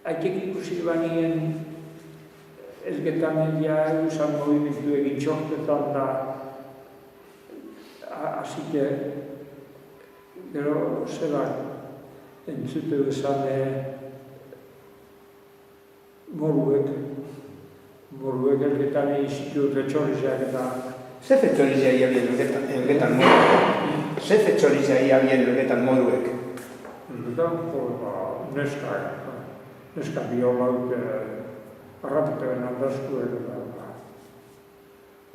Aitek ikusi banien elgetan ja eusan movimentu egin txortetan da hasike gero zelan entzute bezan moruek elgetan institut fetxorizak eta Ze fetxorizia había elgetan moruek? Ze fetxorizia había elgetan moruek? Neska biolauk arrapetaren aldazku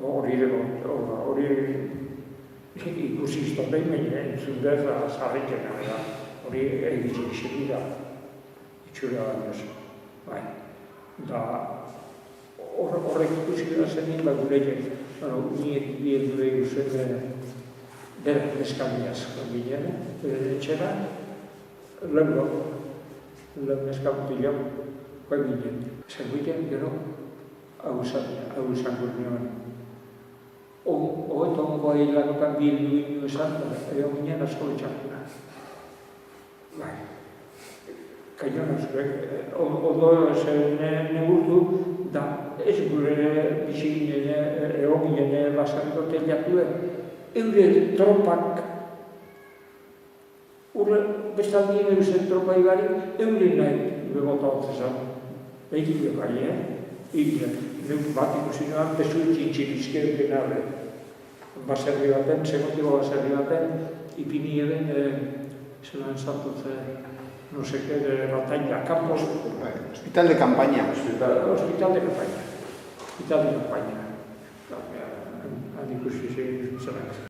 hori ikusi iztoten baina entzun berra zarriken hori egitxe segida itxura baina da horrek ikusi gara zenin gureken niek bieldu egin zuen dela neskamiaz ginen etxera lehen neskamutilak ginen. Esan ginen gero hau izan gurnean. Hogeto hongo hilakotan bieldu inu esan, egon ginen asko etxakuna. Bai, kaion azuek, ondo negurtu da ez gure bizi ginen, egon ginen basarriko teliatuen, eure tropak bestaldien eusen tropa ibari, euren nahi begota hotzezan. Egin jokai, Nik bat ikusi noan, bezu txintxilizke euken abre. Baserri baten, segotibo baserri baten, ipini eben, zelan zartut, no seke, batalla, campos... Hospital de campaña. Hospital de campaña. Han ikusi zelan.